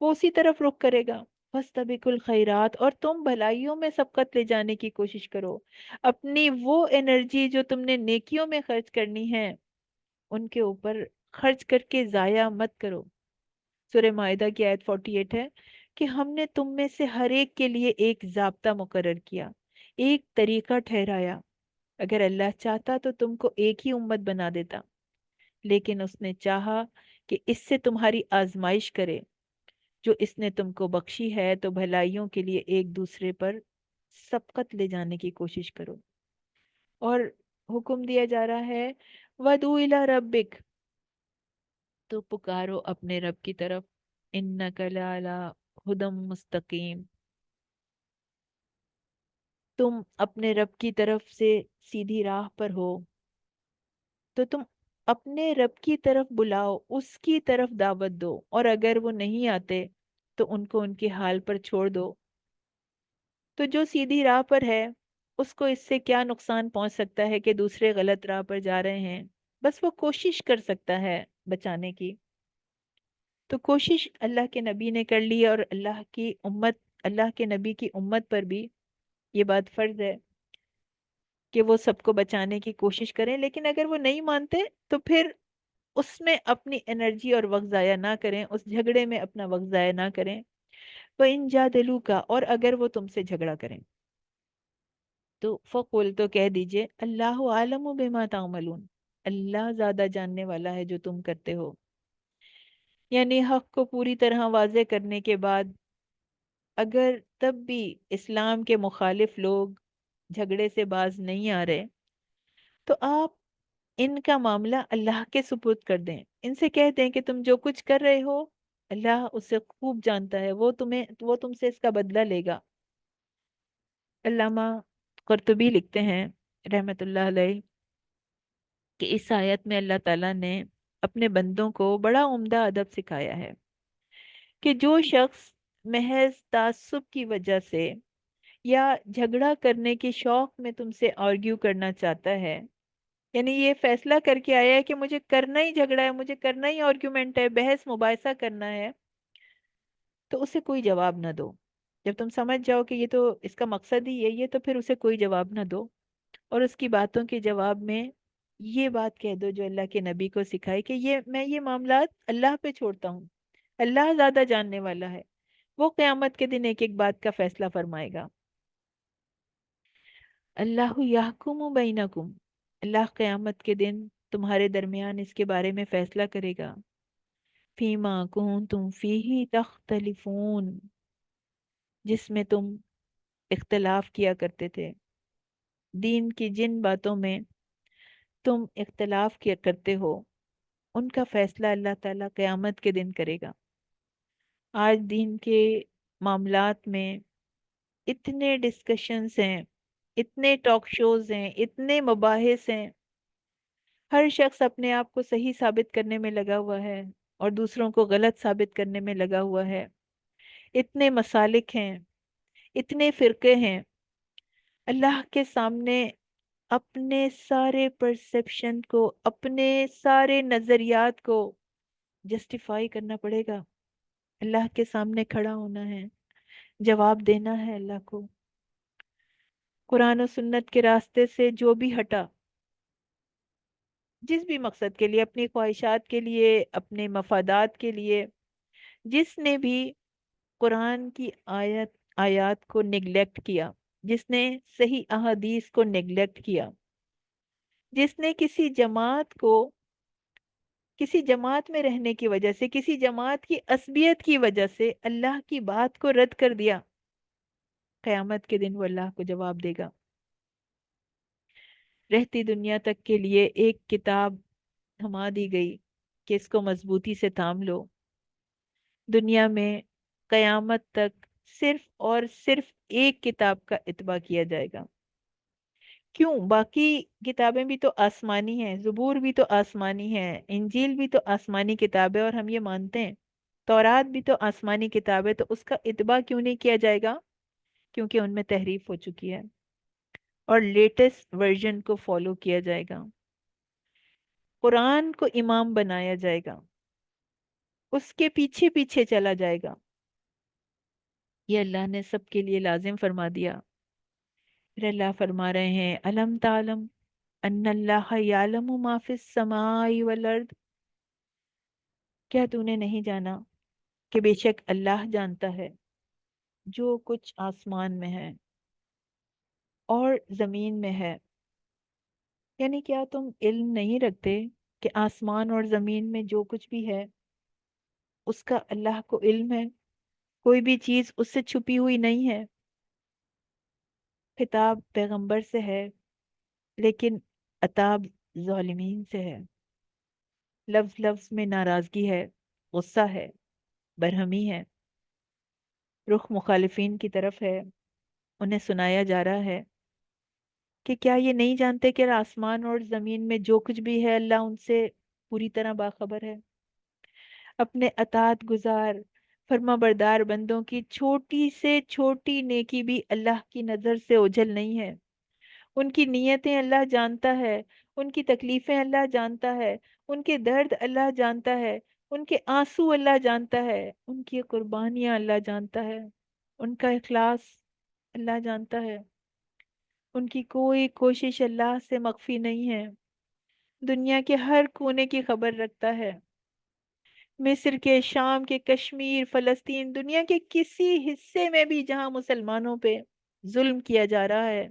وہ اسی طرف رخ کرے گا. فاستبقوا الخیرات، اور تم بھلائیوں میں سبقت لے جانے کی کوشش کرو. اپنی وہ انرجی جو تم نے نیکیوں میں خرچ کرنی ہے ان کے اوپر خرچ کر کے ضائع مت کرو. سورہ مائدہ کی آیت 48 ہے کہ ہم نے تم میں سے ہر ایک کے لیے ایک ضابطہ مقرر کیا، ایک طریقہ ٹھہرایا. اگر اللہ چاہتا تو تم کو ایک ہی امت بنا دیتا، لیکن اس نے چاہا کہ اس سے تمہاری آزمائش کرے. جو اس نے تم کو بخشی ہے تو بھلائیوں کے لیے ایک دوسرے پر سبقت لے جانے کی کوشش کرو. اور حکم دیا جا رہا ہے وَدُعُ إِلَىٰ رَبِّكَ، تو پکارو اپنے رب کی طرف. انک لعلی ہدی مستقیم، تم اپنے رب کی طرف سے سیدھی راہ پر ہو. تو تم اپنے رب کی طرف بلاؤ، اس کی طرف دعوت دو، اور اگر وہ نہیں آتے تو ان کو ان کے حال پر چھوڑ دو. تو جو سیدھی راہ پر ہے اس کو اس سے کیا نقصان پہنچ سکتا ہے کہ دوسرے غلط راہ پر جا رہے ہیں؟ بس وہ کوشش کر سکتا ہے بچانے کی. تو کوشش اللہ کے نبی نے کر لی، اور اللہ کے نبی کی امت پر بھی یہ بات فرض ہے کہ وہ سب کو بچانے کی کوشش کریں. لیکن اگر وہ نہیں مانتے تو پھر اس میں اپنی انرجی اور وقت ضائع نہ کریں، اس جھگڑے میں اپنا وقت ضائع نہ کریں. وَإِن جَادَلُوكَ، اور اگر وہ تم سے جھگڑا کریں تو فقل، تو کہہ دیجئے اللہ عالم بما تعملون، اللہ زیادہ جاننے والا ہے جو تم کرتے ہو. یعنی حق کو پوری طرح واضح کرنے کے بعد اگر تب بھی اسلام کے مخالف لوگ جھگڑے سے باز نہیں آ رہے تو آپ ان کا معاملہ اللہ کے سپرد کر دیں. ان سے کہہ دیں کہ تم جو کچھ کر رہے ہو اللہ اسے خوب جانتا ہے، وہ تم سے اس کا بدلہ لے گا. علامہ قرطبی لکھتے ہیں رحمت اللہ علیہ کہ اس آیت میں اللہ تعالیٰ نے اپنے بندوں کو بڑا عمدہ ادب سکھایا ہے کہ جو شخص محض تعصب کی وجہ سے یا جھگڑا کرنے کے شوق میں تم سے آرگیو کرنا چاہتا ہے، یعنی یہ فیصلہ کر کے آیا ہے کہ مجھے کرنا ہی جھگڑا ہے، مجھے کرنا ہی آرگیومنٹ ہے، بحث مباحثہ کرنا ہے، تو اسے کوئی جواب نہ دو. جب تم سمجھ جاؤ کہ یہ تو اس کا مقصد ہی یہی ہے تو پھر اسے کوئی جواب نہ دو، اور اس کی باتوں کے جواب میں یہ بات کہہ دو جو اللہ کے نبی کو سکھائی کہ میں یہ معاملات اللہ پہ چھوڑتا ہوں، اللہ زیادہ جاننے والا ہے، وہ قیامت کے دن ایک ایک بات کا فیصلہ فرمائے گا. اللہ یحکم بینکم، اللہ قیامت کے دن تمہارے درمیان اس کے بارے میں فیصلہ کرے گا. فیما کنتم فیہ تختلفون، جس میں تم اختلاف کیا کرتے تھے. دین کی جن باتوں میں تم اختلاف کیا کرتے ہو ان کا فیصلہ اللہ تعالیٰ قیامت کے دن کرے گا. آج دین کے معاملات میں اتنے ڈسکشنز ہیں، اتنے ٹاک شوز ہیں، اتنے مباحث ہیں، ہر شخص اپنے آپ کو صحیح ثابت کرنے میں لگا ہوا ہے اور دوسروں کو غلط ثابت کرنے میں لگا ہوا ہے. اتنے مسالک ہیں، اتنے فرقے ہیں. اللہ کے سامنے اپنے سارے پرسپشن کو، اپنے سارے نظریات کو جسٹیفائی کرنا پڑے گا. اللہ کے سامنے کھڑا ہونا ہے، جواب دینا ہے اللہ کو. قرآن و سنت کے راستے سے جو بھی ہٹا، جس بھی مقصد کے لیے، اپنی خواہشات کے لیے، اپنے مفادات کے لیے، جس نے بھی قرآن کی آیات کو نیگلیکٹ کیا، جس نے صحیح احادیث کو نیگلیکٹ کیا، جس نے کسی جماعت میں رہنے کی وجہ سے، کسی جماعت کی عصبیت کی وجہ سے اللہ کی بات کو رد کر دیا، قیامت کے دن وہ اللہ کو جواب دے گا. رہتی دنیا تک کے لیے ایک کتاب تھما دی گئی کہ اس کو مضبوطی سے تھام لو. دنیا میں قیامت تک صرف اور صرف ایک کتاب کا اتباع کیا جائے گا. کیوں؟ باقی کتابیں بھی تو آسمانی ہیں، زبور بھی تو آسمانی ہے، انجیل بھی تو آسمانی کتاب ہے اور ہم یہ مانتے ہیں. تورات بھی تو آسمانی کتاب ہے، تو اس کا اتباع کیوں نہیں کیا جائے گا؟ کیونکہ ان میں تحریف ہو چکی ہے اور لیٹسٹ ورژن کو فالو کیا جائے گا. قرآن کو امام بنایا جائے گا، اس کے پیچھے پیچھے چلا جائے گا. یہ اللہ نے سب کے لیے لازم فرما دیا۔ پھر اللہ فرما رہے ہیں الم تعلم ان اللہ یعلم ما فی السماء والارض، کیا تو نے نہیں جانا کہ بے شک اللہ جانتا ہے جو کچھ آسمان میں ہے اور زمین میں ہے؟ یعنی کیا تم علم نہیں رکھتے کہ آسمان اور زمین میں جو کچھ بھی ہے اس کا اللہ کو علم ہے؟ کوئی بھی چیز اس سے چھپی ہوئی نہیں ہے۔ خطاب پیغمبر سے ہے لیکن عتاب ظالمین سے ہے۔ لفظ لفظ میں ناراضگی ہے، غصہ ہے، برہمی ہے، رخ مخالفین کی طرف ہے۔ انہیں سنایا جا رہا ہے کہ کیا یہ نہیں جانتے کہ آسمان اور زمین میں جو کچھ بھی ہے اللہ ان سے پوری طرح باخبر ہے۔ اپنے اطاعت گزار فرما بردار بندوں کی چھوٹی سے چھوٹی نیکی بھی اللہ کی نظر سے اوجھل نہیں ہے۔ ان کی نیتیں اللہ جانتا ہے، ان کی تکلیفیں اللہ جانتا ہے، ان کے درد اللہ جانتا ہے، ان کے آنسو اللہ جانتا ہے، ان کی قربانیاں اللہ جانتا ہے، ان کا اخلاص اللہ جانتا ہے۔ ان کی کوئی کوشش اللہ سے مخفی نہیں ہے۔ دنیا کے ہر کونے کی خبر رکھتا ہے۔ مصر کے، شام کے، کشمیر، فلسطین، دنیا کے کسی حصے میں بھی جہاں مسلمانوں پہ ظلم کیا جا رہا ہے،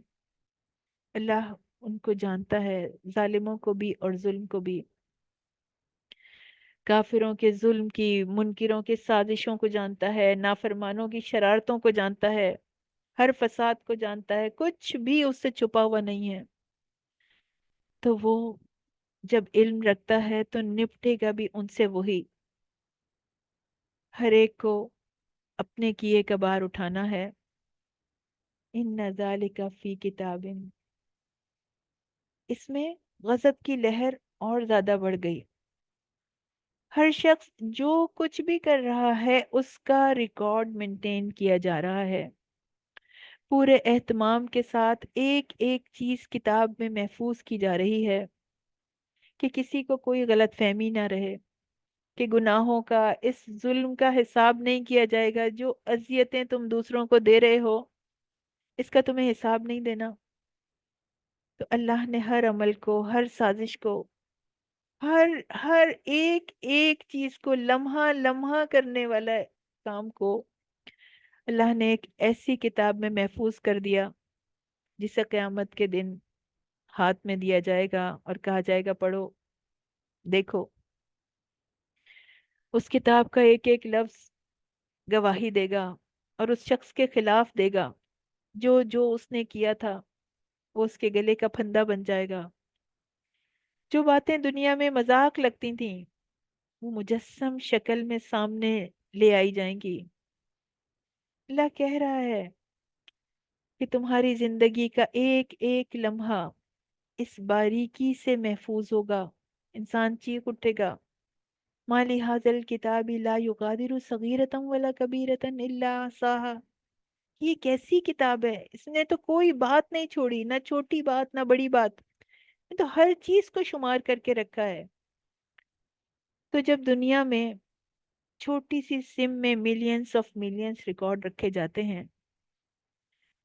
اللہ ان کو جانتا ہے، ظالموں کو بھی اور ظلم کو بھی، کافروں کے ظلم کی، منکروں کے سازشوں کو جانتا ہے، نافرمانوں کی شرارتوں کو جانتا ہے، ہر فساد کو جانتا ہے، کچھ بھی اس سے چھپا ہوا نہیں ہے۔ تو وہ جب علم رکھتا ہے تو نپٹے گا بھی ان سے وہی۔ ہر ایک کو اپنے کیے کا بار اٹھانا ہے۔ ان ذالک فی کتاب، اس میں غضب کی لہر اور زیادہ بڑھ گئی۔ ہر شخص جو کچھ بھی کر رہا ہے اس کا ریکارڈ مینٹین کیا جا رہا ہے، پورے اہتمام کے ساتھ ایک ایک چیز کتاب میں محفوظ کی جا رہی ہے کہ کسی کو کوئی غلط فہمی نہ رہے، کہ گناہوں کا، اس ظلم کا حساب نہیں کیا جائے گا۔ جو اذیتیں تم دوسروں کو دے رہے ہو اس کا تمہیں حساب نہیں دینا۔ تو اللہ نے ہر عمل کو، ہر سازش کو، ہر ہر ایک ایک چیز کو، لمحہ لمحہ کرنے والا کام کو اللہ نے ایک ایسی کتاب میں محفوظ کر دیا جسے قیامت کے دن ہاتھ میں دیا جائے گا اور کہا جائے گا پڑھو، دیکھو۔ اس کتاب کا ایک ایک لفظ گواہی دے گا اور اس شخص کے خلاف دے گا۔ جو جو اس نے کیا تھا وہ اس کے گلے کا پھندا بن جائے گا۔ جو باتیں دنیا میں مذاق لگتی تھیں وہ مجسم شکل میں سامنے لے آئی جائیں گی۔ اللہ کہہ رہا ہے کہ تمہاری زندگی کا ایک ایک لمحہ اس باریکی سے محفوظ ہوگا۔ انسان چیخ اٹھے گا مالی حاضل کتابی لا یغادر صغیرۃ ولا کبیرۃ الا احصاها، یہ کیسی کتاب ہے، اس نے تو کوئی بات نہیں چھوڑی، نہ چھوٹی بات نہ بڑی بات، یہ تو ہر چیز کو شمار کر کے رکھا ہے۔ تو جب دنیا میں چھوٹی سی سم میں ملینز آف ملینز ریکارڈ رکھے جاتے ہیں،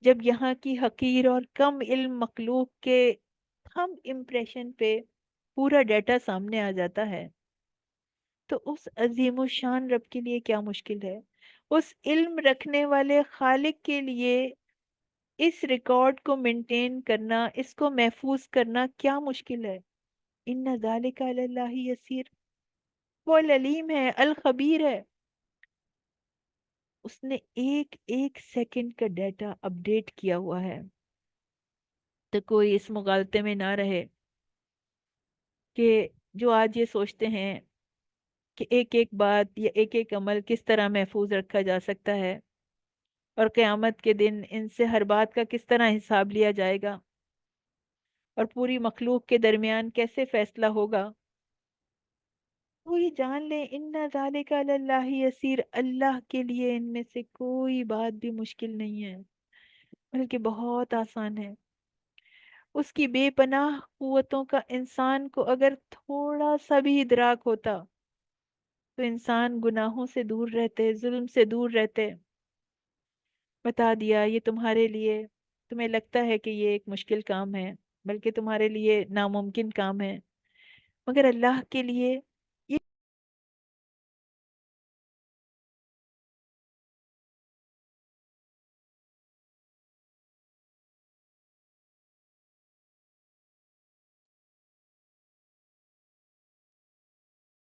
جب یہاں کی حقیر اور کم علم مخلوق کے ہم امپریشن پہ پورا ڈیٹا سامنے آ جاتا ہے، تو اس عظیم و شان رب کے لیے کیا مشکل ہے؟ اس علم رکھنے والے خالق کے لیے اس ریکارڈ کو مینٹین کرنا، اس کو محفوظ کرنا کیا مشکل ہے؟ ان ذالک علی اللہ یسیر، وہ العلیم ہے، الخبیر ہے۔ اس نے ایک ایک سیکنڈ کا ڈیٹا اپڈیٹ کیا ہوا ہے۔ تو کوئی اس مغالطے میں نہ رہے کہ جو آج یہ سوچتے ہیں کہ ایک ایک بات یا ایک ایک عمل کس طرح محفوظ رکھا جا سکتا ہے اور قیامت کے دن ان سے ہر بات کا کس طرح حساب لیا جائے گا اور پوری مخلوق کے درمیان کیسے فیصلہ ہوگا، وہ یہ جان لیں ان ذالک علی اللہ یسیر، اللہ کے لیے ان میں سے کوئی بات بھی مشکل نہیں ہے بلکہ بہت آسان ہے۔ اس کی بے پناہ قوتوں کا انسان کو اگر تھوڑا سا بھی ادراک ہوتا تو انسان گناہوں سے دور رہتے، ظلم سے دور رہتے۔ بتا دیا یہ تمہارے لیے، تمہیں لگتا ہے کہ یہ ایک مشکل کام ہے، بلکہ تمہارے لیے ناممکن کام ہے، مگر اللہ کے لیے یہ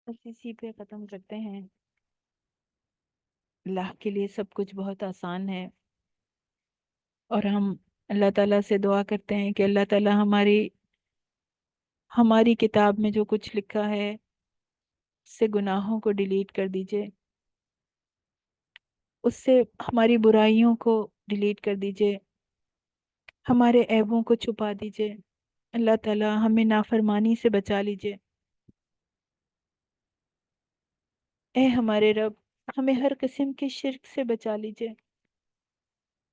بس اسی پہ ختم کرتے ہیں۔ اللہ کے لیے سب کچھ بہت آسان ہے، اور ہم اللہ تعالیٰ سے دعا کرتے ہیں کہ اللہ تعالیٰ ہماری کتاب میں جو کچھ لکھا ہے اس سے گناہوں کو ڈیلیٹ کر دیجئے، اس سے ہماری برائیوں کو ڈیلیٹ کر دیجئے، ہمارے عیبوں کو چھپا دیجئے۔ اللہ تعالیٰ ہمیں نافرمانی سے بچا لیجئے۔ اے ہمارے رب، ہمیں ہر قسم کے شرک سے بچا لیجئے،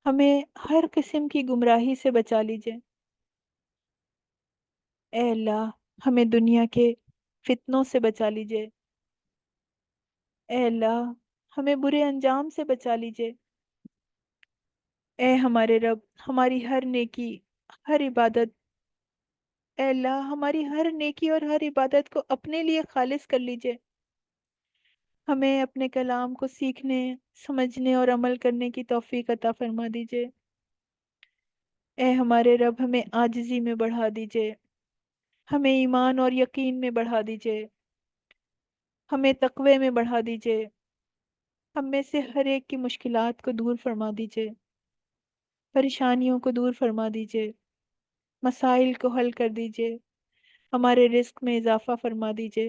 ہمیں ہر قسم کی گمراہی سے بچا لیجئے۔ اے اللہ، ہمیں دنیا کے فتنوں سے بچا لیجئے۔ اے اللہ، ہمیں برے انجام سے بچا لیجئے۔ اے ہمارے رب، ہماری ہر نیکی، ہر عبادت، اے اللہ ہماری ہر نیکی اور ہر عبادت کو اپنے لیے خالص کر لیجئے۔ ہمیں اپنے کلام کو سیکھنے، سمجھنے اور عمل کرنے کی توفیق عطا فرما دیجئے۔ اے ہمارے رب، ہمیں عاجزی میں بڑھا دیجئے، ہمیں ایمان اور یقین میں بڑھا دیجئے، ہمیں تقوی میں بڑھا دیجئے، ہم میں سے ہر ایک کی مشکلات کو دور فرما دیجئے، پریشانیوں کو دور فرما دیجئے، مسائل کو حل کر دیجئے، ہمارے رزق میں اضافہ فرما دیجئے۔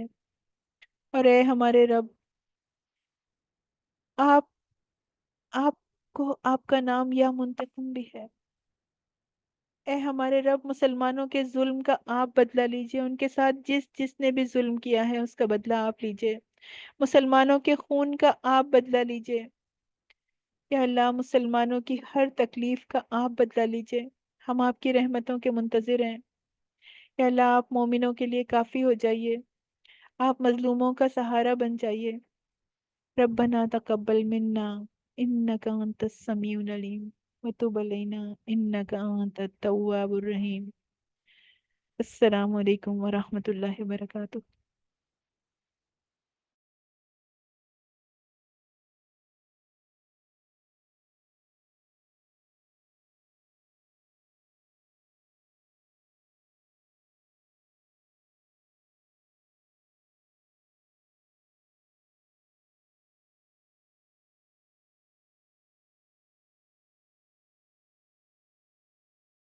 اور اے ہمارے رب، آپ آپ کو آپ کا نام یا منتقم بھی ہے۔ اے ہمارے رب، مسلمانوں کے ظلم کا آپ بدلہ لیجئے، ان کے ساتھ جس نے بھی ظلم کیا ہے اس کا بدلہ آپ لیجئے، مسلمانوں کے خون کا آپ بدلہ لیجئے۔ یا اللہ، مسلمانوں کی ہر تکلیف کا آپ بدلہ لیجئے، ہم آپ کی رحمتوں کے منتظر ہیں۔ یا اللہ، آپ مومنوں کے لیے کافی ہو جائیے، آپ مظلوموں کا سہارا بن جائیے۔ ربنا تقبل منا انك انت السميع العليم وتب علينا انك انت التواب الرحیم۔ السلام علیکم ورحمۃ اللہ وبرکاتہ۔